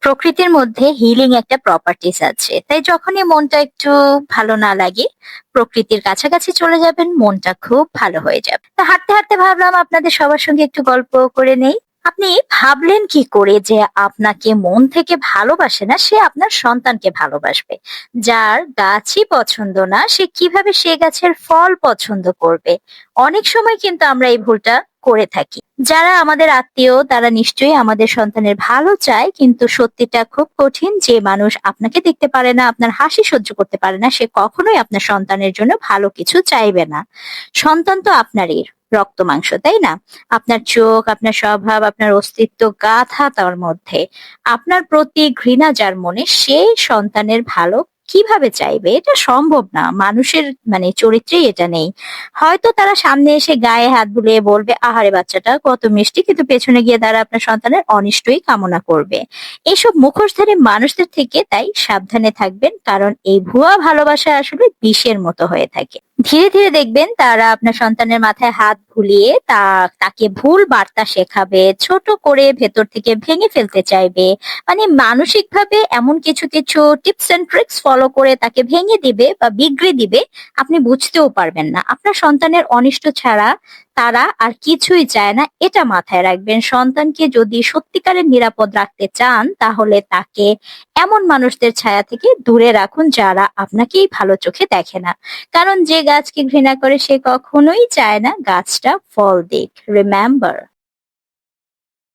প্রকৃতির মধ্যে হিলিং একটা প্রপার্টিস আছে। তাই যখনই মনটা একটু ভালো না লাগে, প্রকৃতির কাছাকাছি চলে যাবেন, মনটা খুব ভালো হয়ে যাবে। তো হাঁটতে, হাঁটতে ভাবলাম আপনাদের সবার সঙ্গে একটু গল্প করে নেই। আপনি ভাবলেন কি করে যে আপনাকে মন থেকে ভালোবাসে না, সে আপনার সন্তানকে ভালোবাসবে? যার গাছই পছন্দ না, সে কিভাবে সে গাছের ফল পছন্দ করবে? অনেক সময় কিন্তু আমরা এই ভুলটা করে থাকি। যারা আমাদের আত্মীয় তারা নিশ্চয়ই আমাদের সন্তানের ভালো চায়, কিন্তু সত্যিটা খুব কঠিন। যে মানুষ আপনাকে দেখতে পারে না, আপনার হাসি সহ্য করতে পারে না, সে কখনোই আপনার সন্তানের জন্য ভালো কিছু চাইবে না। সন্তান তো আপনারই রক্ত মাংস, তাই না? আপনার চোখ, আপনার স্বভাব, আপনার অস্তিত্ব গাঁথা তার মধ্যে। আপনার প্রতি ঘৃণা যার মনে, সে সন্তানের ভালো কিভাবে চাইবে? এটা সম্ভব না। মানুষের চরিত্রেই এটা নেই। হয়তো তারা সামনে এসে গায়ে হাত বুলিয়ে বলবে, আহারে বাচ্চাটা কত মিষ্টি, কিন্তু পেছনে গিয়ে তারা আপনার সন্তানের অনিষ্টই কামনা করবে। এইসব মুখোশধারী মানুষদের থেকে তাই সাবধানে থাকবেন, কারণ এই ভুয়া ভালোবাসা আসলে বিষের মতো হয়ে থাকে। ধীরে ধীরে দেখবেন তারা আপনার সন্তানের মাথায় হাত বুলিয়ে তাকে ভুল বার্তা শেখাবে, ছোট করে ভেতর থেকে ভেঙে ফেলতে চাইবে। মানসিকভাবে এমন কিছু কিছু টিপস এন্ড ট্রিক্স ফলো করে তাকে ভেঙে দিবে বা বিগড়ে দিবে, আপনি বুঝতেও পারবেন না। আপনার সন্তানের অনিষ্ট ছাড়া তারা আর কিছুই চায় না, এটা মাথায় রাখবেন। সন্তানকে যদি সত্যিকারের নিরাপদ রাখতে চান, তাহলে তাকে এমন মানুষদের ছায়া থেকে দূরে রাখুন যারা আপনাকেই ভালো চোখে দেখে না। কারণ যে গাছকে ঘৃণা করে সে কখনোই চায় না গাছটা ফল দিক। রিমেম্বার।